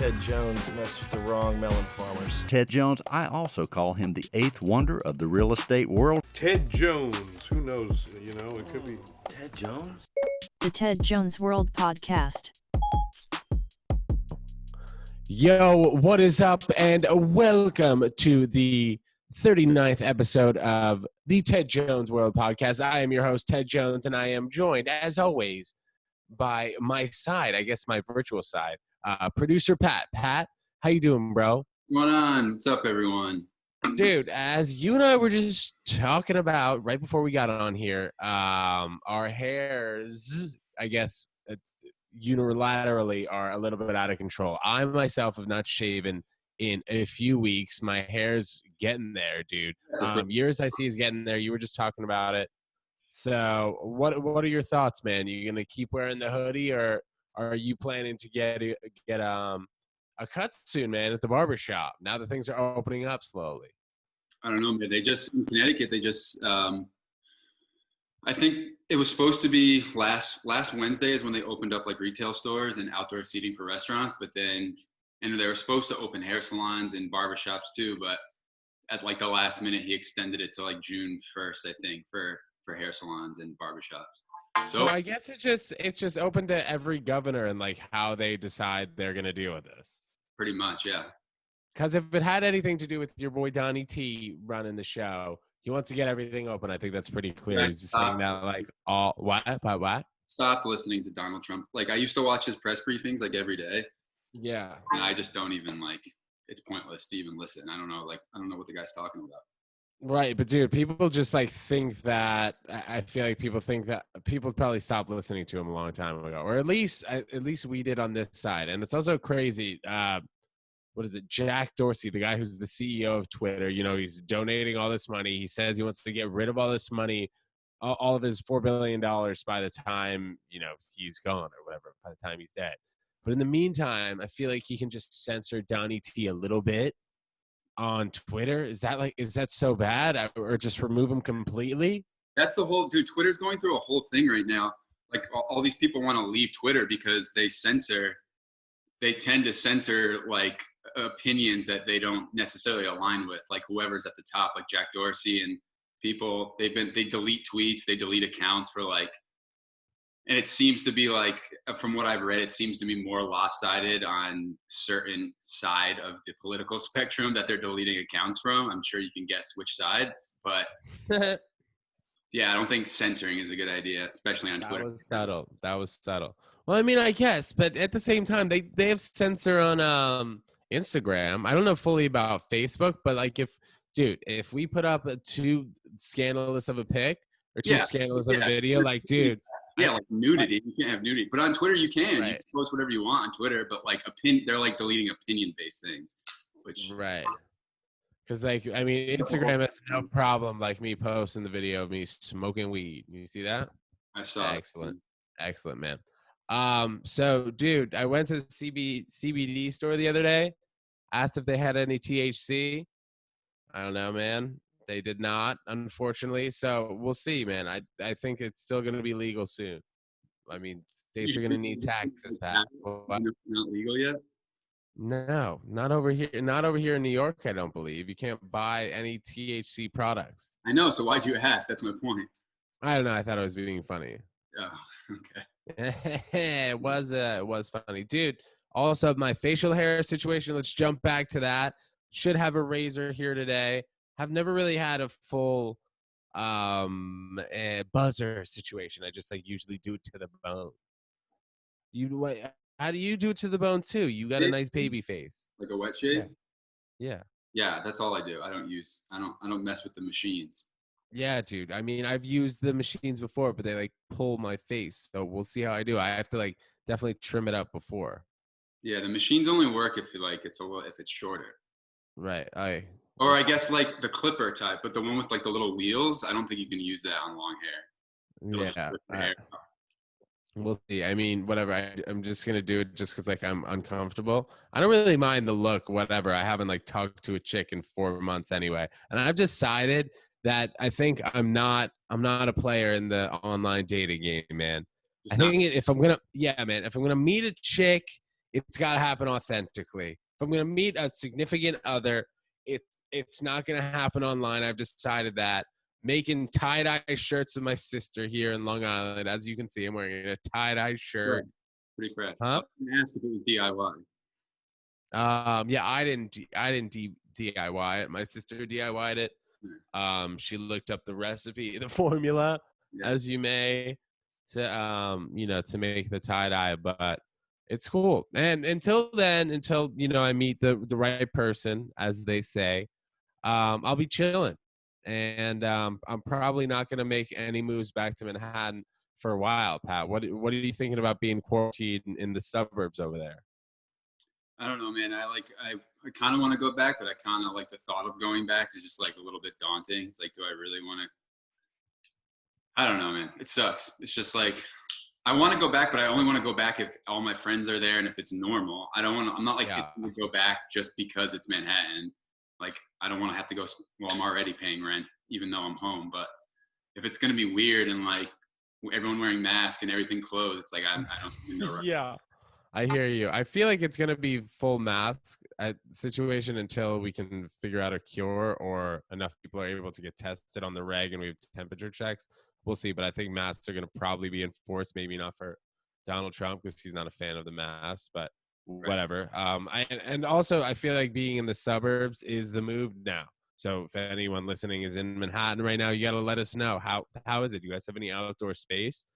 Ted Jones messed with the wrong melon farmers. Ted Jones, I also call him the eighth wonder of the real estate world. Ted Jones, who knows, it could be. Ted Jones? The Ted Jones World Podcast. Yo, what is up, and welcome to the 39th episode of the Ted Jones World Podcast. I am your host, Ted Jones, and I am joined, as always, by my side, I guess my virtual side, producer Pat. Pat, how you doing, bro? What's going on? What's up, everyone? Dude, as you and I were just talking about right before we got on here, our hairs, I guess, unilaterally are a little bit out of control. I myself have not shaven in a few weeks. My hair's getting there, dude. Yours I see is getting there. You were just talking about it. So what are your thoughts, man? You gonna keep wearing the hoodie, or are you planning to get a cut soon, man, at the barber shop now that things are opening up slowly? I don't know, man. They just, in Connecticut, I think it was supposed to be last Wednesday is when they opened up like retail stores and outdoor seating for restaurants, and they were supposed to open hair salons and barbershops too, but at like the last minute he extended it to like June 1st, I think, for hair salons and barbershops. So I guess it's just open to every governor and like how they decide they're gonna deal with this. Pretty much, yeah. Because if it had anything to do with your boy Donny T running the show, he wants to get everything open. I think that's pretty clear. He's just saying that like all what? Stopped listening to Donald Trump. Like I used to watch his press briefings like every day. Yeah. And I just don't even it's pointless to even listen. I don't know what the guy's talking about. Right, but dude, people just like think that. I feel like people think that people probably stopped listening to him a long time ago, or at least we did on this side. And it's also crazy. What is it? Jack Dorsey, the guy who's the CEO of Twitter. He's donating all this money. He says he wants to get rid of all this money, all of his $4 billion by the time he's gone or whatever. By the time he's dead. But in the meantime, I feel like he can just censor Donny T a little bit on Twitter. Is that so bad, or just remove him completely? That's the whole dude. Twitter's going through a whole thing right now. Like all these people want to leave Twitter because they tend to censor like opinions that they don't necessarily align with, like whoever's at the top, like Jack Dorsey and people. They delete tweets, they delete accounts for like. And it seems to be like, from what I've read, it seems to be more lopsided on certain side of the political spectrum that they're deleting accounts from. I'm sure you can guess which sides, but yeah, I don't think censoring is a good idea, especially on Twitter. That was subtle. Well, I mean, I guess, but at the same time, they have censor on Instagram. I don't know fully about Facebook, but like if we put up too scandalous of a pic or too scandalous of a video, like, dude. Yeah, like nudity. You can't have nudity. But on Twitter, you can. Right. You can post whatever you want on Twitter, but like they're like deleting opinion-based things. Right. Because Instagram has no problem like me posting the video of me smoking weed. You see that? I saw. Excellent, man. So, dude, I went to the CBD store the other day, asked if they had any THC. I don't know, man. They did not, unfortunately. So we'll see, man. I think it's still going to be legal soon. I mean, states are going to need taxes, Pat. Not legal yet? No, not over here. Not over here in New York, I don't believe. You can't buy any THC products. I know. So why'd you ask? That's my point. I don't know. I thought I was being funny. Oh, okay. It was funny. Dude, also, my facial hair situation, let's jump back to that. Should have a razor here today. I've never really had a full buzzer situation. I just usually do it to the bone. How do you do it to the bone too? You got a nice baby face. Like a wet shave? Yeah. Yeah, that's all I do. I don't mess with the machines. Yeah, dude. I mean, I've used the machines before, but they pull my face. So we'll see how I do. I have to definitely trim it up before. Yeah, the machines only work if if it's shorter. Right. Or I guess the clipper type, but the one with the little wheels, I don't think you can use that on long hair. Yeah. We'll see. I mean, whatever. I'm just going to do it just because I'm uncomfortable. I don't really mind the look, whatever. I haven't talked to a chick in 4 months anyway. And I've decided that I think I'm not a player in the online dating game, man. I think if I'm going to meet a chick it's got to happen authentically. If I'm going to meet a significant other, it's not going to happen online. I've decided that. Making tie-dye shirts with my sister here in Long Island. As you can see, I'm wearing a tie-dye shirt. Pretty fresh. I Huh? was gonna ask if it was DIY. Yeah, I didn't DIY it. My sister DIY'd it. Nice. She looked up the recipe, the formula, Yeah. as you may, to to make the tie-dye, but it's cool. And until then, until I meet the right person, as they say, I'll be chilling. And I'm probably not going to make any moves back to Manhattan for a while, Pat. What are you thinking about being quarantined in the suburbs over there? I don't know, man. I kind of want to go back, but I kind of like the thought of going back is just like a little bit daunting. It's like, do I really want to? I don't know, man. It sucks. It's just like I want to go back, but I only want to go back if all my friends are there and if it's normal. I don't want to. I'm not like itching to go back just because it's Manhattan. Like I don't want to have to go. Well, I'm already paying rent, even though I'm home. But if it's gonna be weird and like everyone wearing masks and everything closed, it's like I don't even know. Right. Yeah. I hear you. I feel like it's going to be full mask situation until we can figure out a cure or enough people are able to get tested on the reg and we have temperature checks. We'll see. But I think masks are going to probably be enforced. Maybe not for Donald Trump because he's not a fan of the masks, but whatever. And also I feel like being in the suburbs is the move now. So if anyone listening is in Manhattan right now, you got to let us know. How is it? Do you guys have any outdoor space?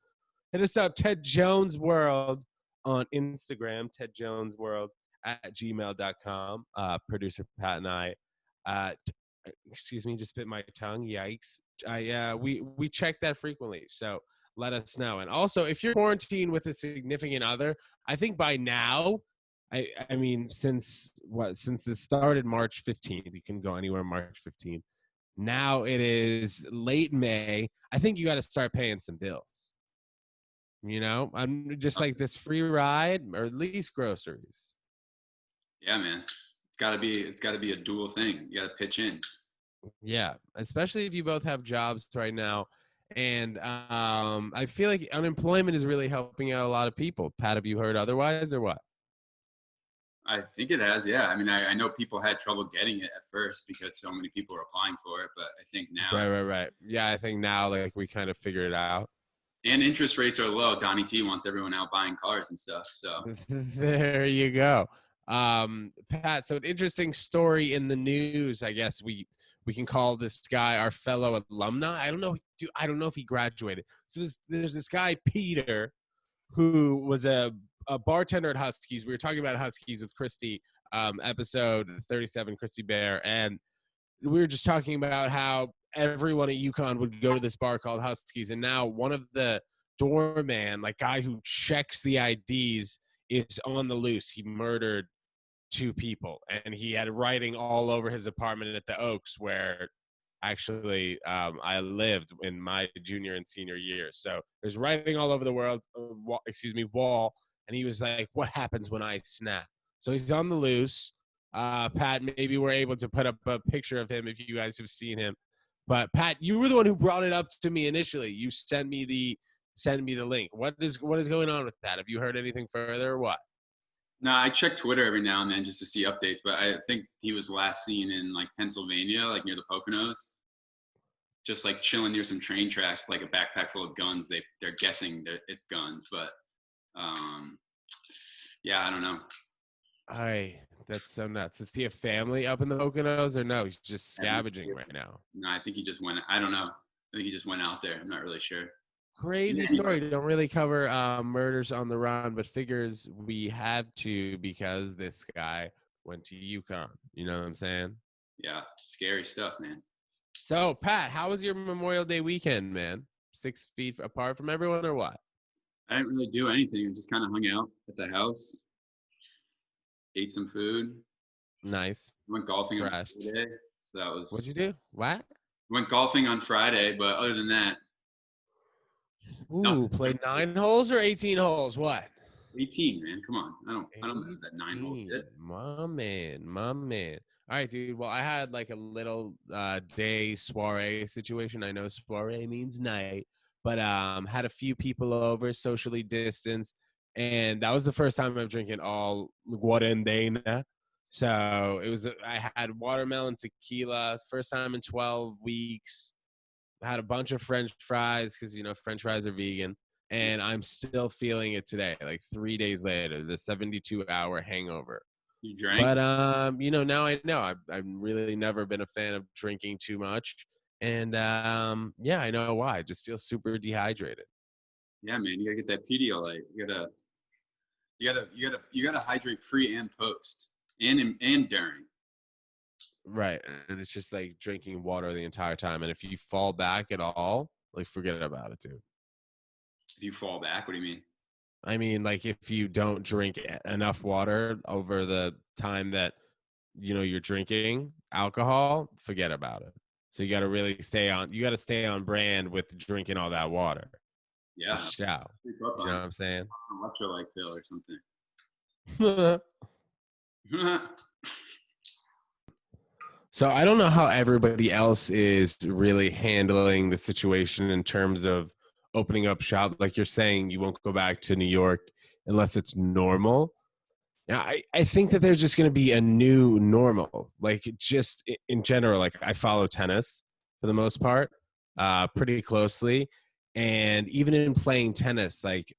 Hit us up, Ted Jones World on Instagram, Ted Jones World at gmail.com. Producer Pat and I, excuse me, just bit my tongue. Yikes. We check that frequently. So let us know. And also, if you're quarantined with a significant other, I think by now, I mean, since this started March 15th, you can go anywhere March 15th. Now it is late May. I think you got to start paying some bills. I'm just like this free ride or at least groceries. Yeah, man. It's gotta be a dual thing. You gotta pitch in. Yeah, especially if you both have jobs right now. And I feel like unemployment is really helping out a lot of people. Pat, have you heard otherwise or what? I think it has, yeah. I mean, I know people had trouble getting it at first because so many people were applying for it, but I think now Right. Yeah, I think now like we kind of figured it out. And interest rates are low. Donny T wants everyone out buying cars and stuff. So there you go. Pat, so an interesting story in the news. I guess we can call this guy our fellow alumni. I don't know if he graduated. So there's this guy, Peter, who was a bartender at Huskies. We were talking about Huskies with Christy, episode 37, Christy Bear, and we were just talking about how everyone at UConn would go to this bar called Huskies, and now one of the doorman, like guy who checks the IDs, is on the loose. He murdered 2 people, and he had writing all over his apartment at the Oaks, where actually I lived in my junior and senior year. So there's writing all over the wall, and he was like, "What happens when I snap?" So he's on the loose. Pat, maybe we're able to put up a picture of him if you guys have seen him. But Pat, you were the one who brought it up to me initially. You sent me the link. What is going on with that? Have you heard anything further or what? No, I check Twitter every now and then just to see updates, but I think he was last seen in like Pennsylvania, like near the Poconos, just like chilling near some train tracks, like a backpack full of guns. They're guessing that it's guns, but yeah, I don't know. That's so nuts. Is he a family up in the Poconos or no? He's just scavenging right now. No, I think he just went. I don't know. I think he just went out there. I'm not really sure. Crazy story. Don't really cover murders on the run, but figures we had to because this guy went to UConn. You know what I'm saying? Yeah, scary stuff, man. So, Pat, how was your Memorial Day weekend, man? 6 feet apart from everyone or what? I didn't really do anything. I just kind of hung out at the house, ate some food. Nice. Went golfing on Friday. So that was. What'd you do? What? Went golfing on Friday, but other than that. Ooh, played 9 holes or 18 holes? What? 18, man. Come on. I don't miss that 9 hole shit. My man. All right, dude. Well, I had like a little day soiree situation. I know soiree means night, but had a few people over, socially distanced. And that was the first time I'm drinking all Guarandena. So I had watermelon tequila, first time in 12 weeks. I had a bunch of French fries because, French fries are vegan. And I'm still feeling it today, like 3 days later, the 72-hour hangover. You drank? But, now I know I've really never been a fan of drinking too much. And, yeah, I know why. I just feel super dehydrated. Yeah, man, you gotta get that Pedialyte. You gotta hydrate pre and post and during. Right. And it's just like drinking water the entire time. And if you fall back at all, like forget about it, dude. If you fall back, what do you mean? I mean, like if you don't drink enough water over the time that, you're drinking alcohol, forget about it. So you got to really stay on brand with drinking all that water. Yeah. Shout. You know what I'm saying? Electrolyte pill or something. So I don't know how everybody else is really handling the situation in terms of opening up shop. Like you're saying, you won't go back to New York unless it's normal. Now, I think that there's just going to be a new normal, like just in general. Like I follow tennis for the most part, pretty closely. And even in playing tennis, like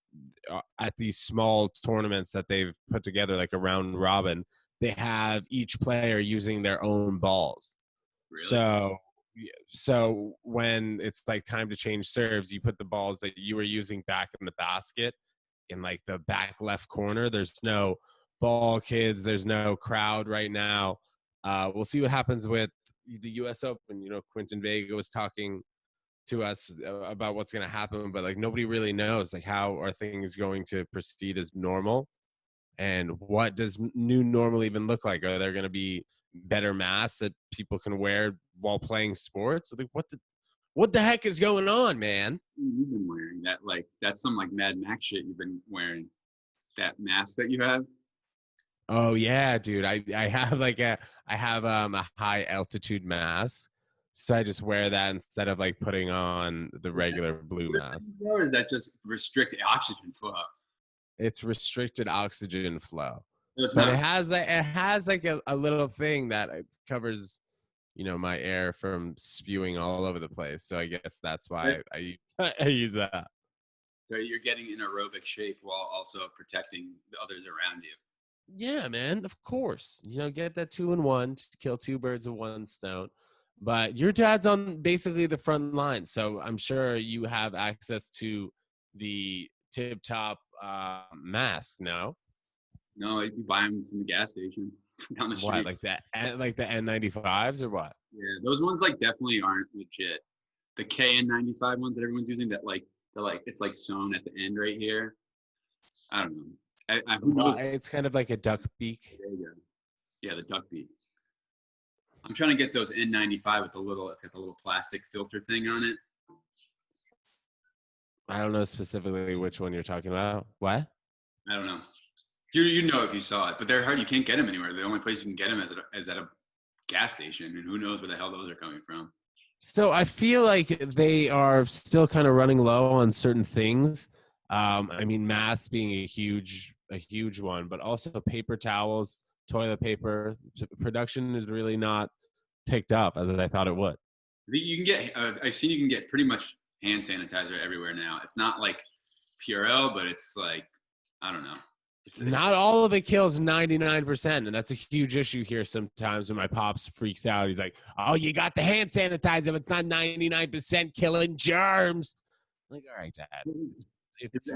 at these small tournaments that they've put together, like a round robin, they have each player using their own balls. Really? So when it's like time to change serves, you put the balls that you were using back in the basket in like the back left corner. There's no ball kids. There's no crowd right now. We'll see what happens with the U.S. Open. Quentin Vega was talking to us about what's going to happen, but like nobody really knows like how are things going to proceed as normal, and what does new normal even look like? Are there going to be better masks that people can wear while playing sports? Like what the heck is going on, man? You've been wearing that, like that's some like Mad Max shit you've been wearing. That mask that you have. Oh yeah, dude. I have a high altitude mask. So I just wear that instead of like putting on the regular blue mask. Or is that just restrict oxygen flow? It's restricted oxygen flow. So it's But not. it has like a little thing that covers, my air from spewing all over the place. So I guess that's why I use that. So you're getting in aerobic shape while also protecting the others around you. Yeah, man, of course. Get that 2-in-1 to kill two birds with one stone. But your dad's on basically the front line, so I'm sure you have access to the tip-top mask. No, No, you buy them from the gas station down the street. what like the N95s or what? Yeah, those ones like definitely aren't legit. The KN95 ones that everyone's using, that like they're like it's like sewn at the end right here. I don't know. Who knows? It's kind of like a duck beak. There you go. Yeah, the duck beak. I'm trying to get those N95 with it's got the little plastic filter thing on it. I don't know specifically which one you're talking about. What? I don't know. You know if you saw it, but they're hard. You can't get them anywhere. The only place you can get them is at a gas station, and who knows where the hell those are coming from. So I feel like they are still kind of running low on certain things. I mean, masks being a huge one, but also paper towels, toilet paper. Production is really not picked up as I thought it would. You can get. I've seen you can get pretty much hand sanitizer everywhere now. It's not like Purell, but it's like I don't know. It's not all of it kills 99%, and that's a huge issue here sometimes when my pops freaks out. He's like, "Oh, you got the hand sanitizer, but it's not 99% killing germs." I'm like, all right, Dad, it's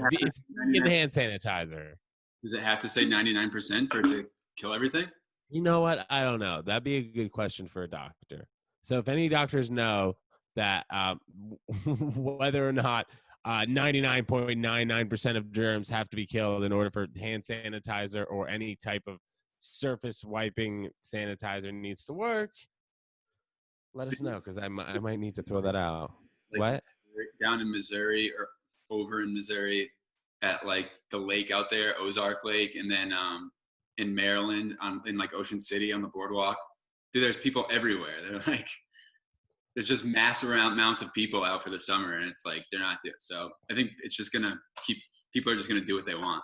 vegan hand sanitizer. Does it have to say 99% for it to kill everything? You know what? I don't know. That'd be a good question for a doctor. So if any doctors know that whether or not 99.99% of germs have to be killed in order for hand sanitizer or any type of surface wiping sanitizer needs to work, let us know, because I might need to throw that out. Like, what? Down in Missouri or over in Missouri at like the lake out there, Ozark Lake, and then in Maryland in like Ocean City on the boardwalk. Dude, there's people everywhere. They're like, there's just mass amounts of people out for the summer, and it's like they're not doing. So I think it's just gonna people are just gonna do what they want.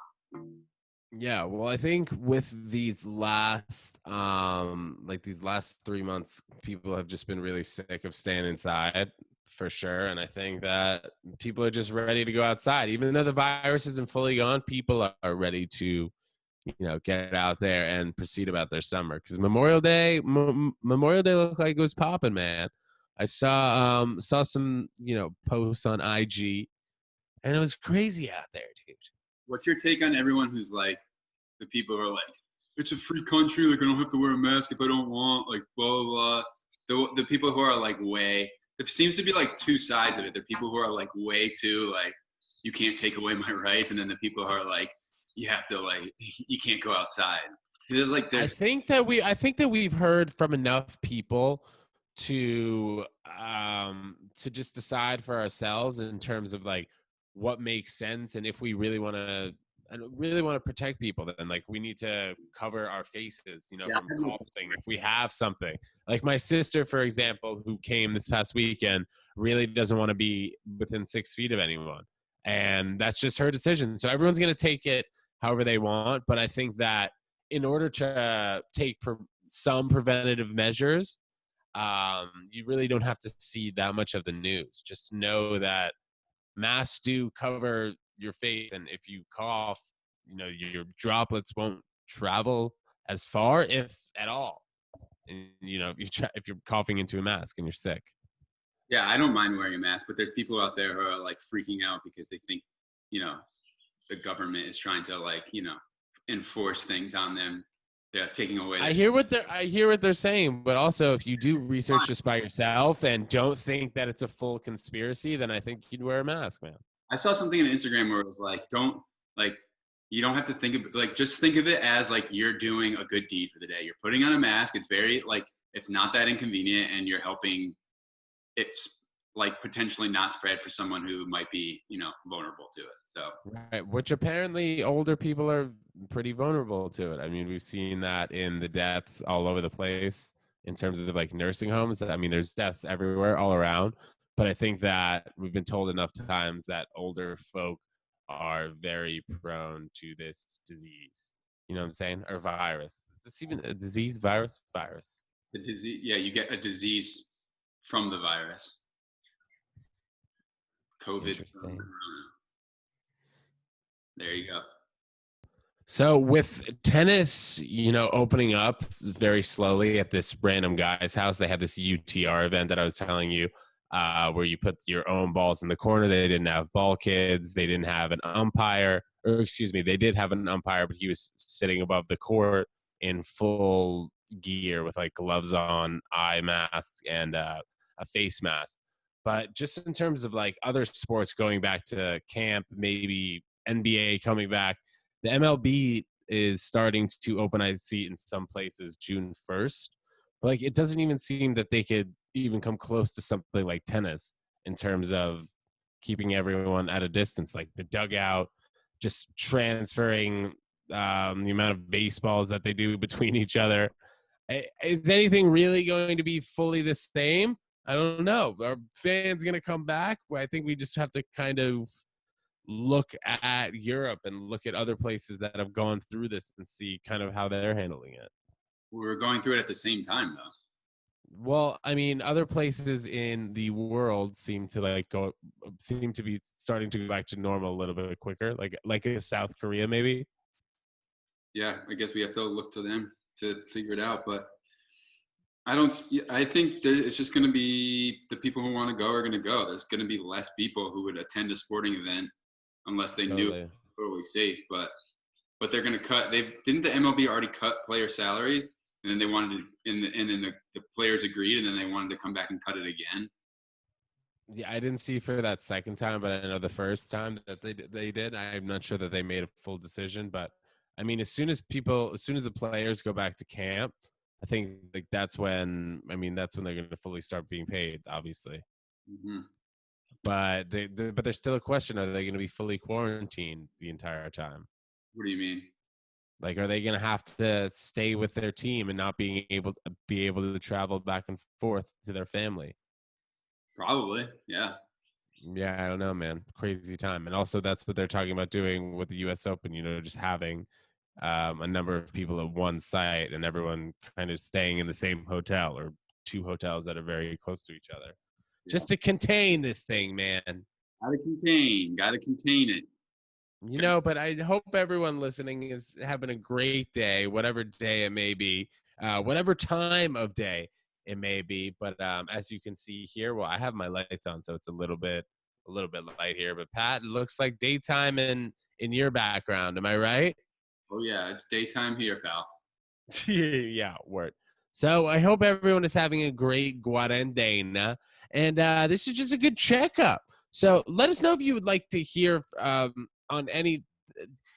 Yeah, well, I think with these last 3 months, people have just been really sick of staying inside for sure. And I think that people are just ready to go outside. Even though the virus isn't fully gone, people are ready to, get out there and proceed about their summer. Because Memorial Day looked like it was popping, man. I saw some, posts on IG, and it was crazy out there, dude. What's your take on everyone who's like, the people who are like, it's a free country, like I don't have to wear a mask if I don't want, like blah blah blah. The people who are like there seems to be like two sides of it. The people who are like way too like, you can't take away my rights, and then the people who are like, you have to like, you can't go outside. I think that we've heard from enough people to just decide for ourselves in terms of like what makes sense, and if we really want to protect people, then like we need to cover our faces, from coughing if we have something. Like my sister, for example, who came this past weekend, really doesn't want to be within 6 feet of anyone, and that's just her decision. So everyone's going to take it however they want, but I think that in order to take some preventative measures, you really don't have to see that much of the news. Just know that masks do cover your face, and if you cough, your droplets won't travel as far, if at all. And if you're coughing into a mask and you're sick. Yeah, I don't mind wearing a mask, but there's people out there who are like freaking out because they think, the government is trying to like, enforce things on them. They're taking away. I hear what they're saying, but also if you do research just by yourself and don't think that it's a full conspiracy, then I think you'd wear a mask, man. I saw something on Instagram where it was like, you don't have to think of it, like, just think of it as like you're doing a good deed for the day. You're putting on a mask. It's very like, it's not that inconvenient, and you're helping. It's like potentially not spread for someone who might be, vulnerable to it. So, right, which apparently older people are pretty vulnerable to it. I mean, we've seen that in the deaths all over the place in terms of like nursing homes. I mean, there's deaths everywhere, all around. But I think that we've been told enough times that older folk are very prone to this disease. You know what I'm saying? Or virus. Is this even a disease? Virus? Virus. the disease, yeah, you get a disease from the virus. COVID. Interesting. There you go. So with tennis, opening up very slowly at this random guy's house, they had this UTR event that I was telling you, where you put your own balls in the corner. They didn't have ball kids. They didn't have an umpire, or excuse me, they did have an umpire, but he was sitting above the court in full gear with like gloves on, eye mask, and a face mask. But just in terms of like other sports going back to camp, maybe NBA coming back, the MLB is starting to open, I see in some places, June 1st. But like, it doesn't even seem that they could even come close to something like tennis in terms of keeping everyone at a distance, like the dugout, just transferring the amount of baseballs that they do between each other. Is anything really going to be fully the same? I don't know. Are fans going to come back? Well, I think we just have to kind of look at Europe and look at other places that have gone through this and see kind of how they're handling it. We were going through it at the same time, though. Well, I mean, other places in the world seem to be starting to go back to normal a little bit quicker, like in South Korea, maybe. Yeah, I guess we have to look to them to figure it out. But I think it's just going to be the people who want to go are going to go. There's going to be less people who would attend a sporting event unless they knew it was totally safe. But they're going to cut. Didn't the MLB already cut player salaries? And then they wanted to, and then the players agreed, and then they wanted to come back and cut it again. Yeah, I didn't see for that second time, but I know the first time that they did. I'm not sure that they made a full decision, but I mean, as soon as the players go back to camp, I think like that's when they're going to fully start being paid, obviously. Mm-hmm. But there's still a question: are they going to be fully quarantined the entire time? What do you mean? Like, are they going to have to stay with their team and not be able to travel back and forth to their family? Probably, yeah. Yeah, I don't know, man. Crazy time. And also that's what they're talking about doing with the US Open, just having a number of people at one site and everyone kind of staying in the same hotel or two hotels that are very close to each other. Yeah. Just to contain this thing, man. Gotta contain it. But I hope everyone listening is having a great day, whatever day it may be, whatever time of day it may be. But as you can see here, well, I have my lights on, so it's a little bit light here. But Pat, it looks like daytime in your background. Am I right? Oh yeah, it's daytime here, pal. Yeah, word. So I hope everyone is having a great Guarandena, and this is just a good checkup. So let us know if you would like to hear on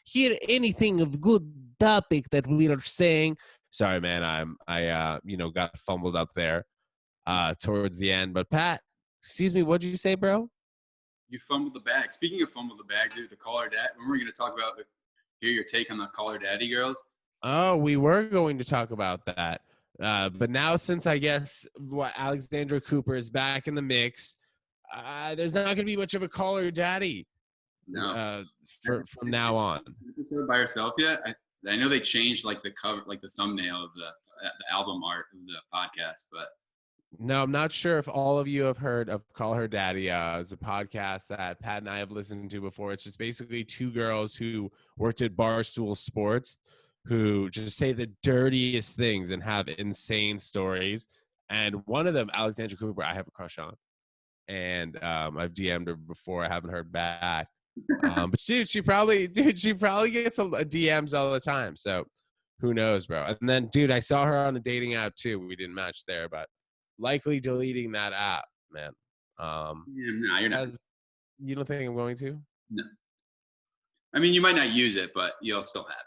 hear anything of good topic that we are saying. Sorry, man, I got fumbled up there towards the end. But Pat, excuse me, what did you say, bro? You fumbled the bag. Speaking of fumbled the bag, dude, the caller dad. When we're gonna talk about hear your take on the caller daddy girls. Oh, we were going to talk about that. But now, since I guess Alexandra Cooper is back in the mix, there's not going to be much of a caller daddy from now on. Episode by herself yet? I know they changed like the cover, like the thumbnail of the album art of the podcast, but no, I'm not sure if all of you have heard of Call Her Daddy. It's a podcast that Pat and I have listened to before. It's just basically two girls who worked at Barstool Sports who just say the dirtiest things and have insane stories. And one of them, Alexandra Cooper, I have a crush on. And I've DM'd her before. I haven't heard back. But she probably gets a DMs all the time. So who knows, bro? And then, dude, I saw her on a dating app too. We didn't match there, but likely deleting that app, man. no, you're not. You don't think I'm going to? No. I mean, you might not use it, but you'll still have it.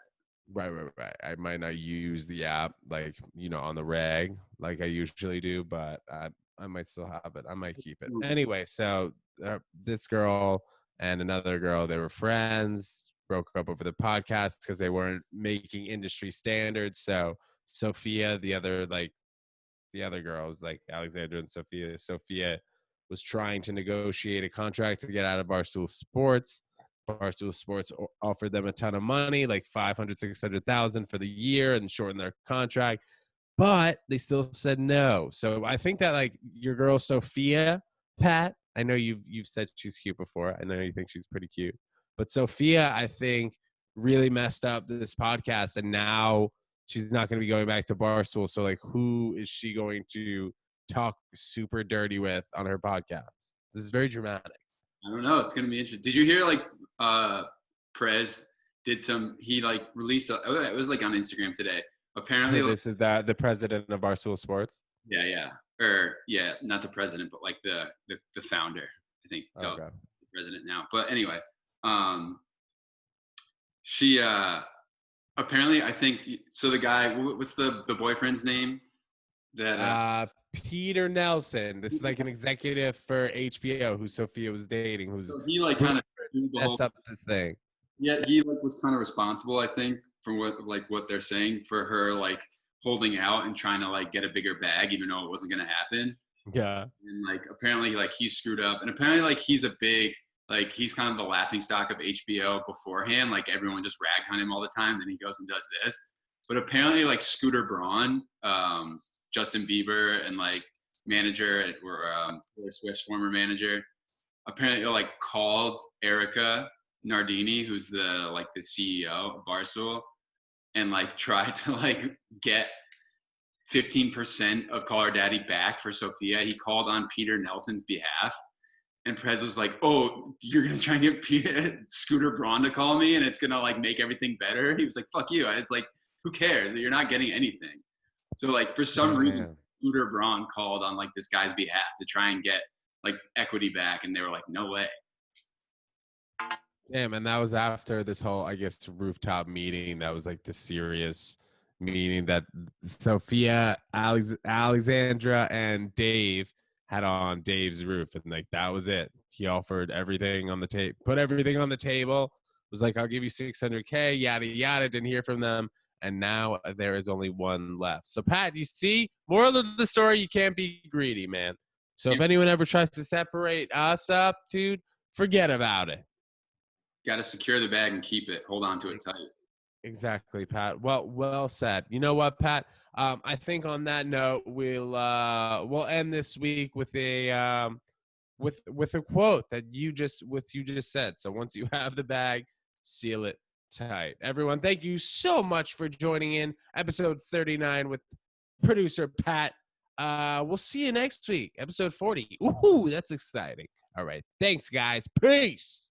Right. I might not use the app like, on the reg like I usually do, but I might still have it. I might keep it. Anyway, so this girl and another girl, they were friends, broke up over the podcast because they weren't making industry standards. So Sophia, the other girls, like Alexandra and Sophia. Sophia was trying to negotiate a contract to get out of Barstool Sports. Barstool Sports offered them a ton of money, like $500,000-$600,000 for the year, and shortened their contract. But they still said no. So I think that like your girl Sophia, Pat, I know you've said she's cute before. I know you think she's pretty cute. But Sophia, I think, really messed up this podcast, and now she's not going to be going back to Barstool. So, like, who is she going to talk super dirty with on her podcast? This is very dramatic. I don't know. It's going to be interesting. Did you hear, like, Prez did he, like, released it was, like, on Instagram today. Apparently. This is the president of Barstool Sports? Yeah. Or, yeah, not the president, but, like, the founder, I think. Okay. The president now. But anyway, she apparently, I think, so the guy, what's the boyfriend's name? That Peter Nelson. This is like an executive for HBO who Sophia was dating, so he like kind of messed up this thing. Yeah, he like was kind of responsible, I think, from what they're saying for her like holding out and trying to like get a bigger bag even though it wasn't gonna happen. Yeah. And like apparently like he screwed up, and apparently like he's he's kind of the laughingstock of HBO beforehand. Like everyone just ragged on him all the time. Then he goes and does this. But apparently like Scooter Braun, Justin Bieber and like manager or Taylor Swift's former manager, apparently like called Erica Nardini, who's the CEO of Barstool, and like tried to like get 15% of Call Her Daddy back for Sophia. He called on Peter Nelson's behalf. And Prez was like, "Oh, you're gonna try and get Scooter Braun to call me, and it's gonna like make everything better." He was like, "Fuck you!" I was like, "Who cares? You're not getting anything." So like for some reason, Scooter Braun called on like this guy's behalf to try and get like equity back, and they were like, "No way." Damn, and that was after this whole, I guess, rooftop meeting. That was like the serious meeting that Sophia, Alexandra, and Dave had on Dave's roof, and like that was it. He offered everything on the table, put everything on the table. Was like, "I'll give you $600K, yada yada." Didn't hear from them, and now there is only one left. So Pat, you see, moral of the story: you can't be greedy, man. So if anyone ever tries to separate us up, dude, forget about it. Got to secure the bag and keep it. Hold on to it tight. Exactly, Pat. Well said. You know what, Pat? I think on that note, we'll end this week with a with a quote that you just said. So once you have the bag, seal it tight. Everyone, thank you so much for joining in episode 39 with producer Pat. We'll see you next week, episode 40. Ooh, that's exciting. All right, thanks, guys. Peace.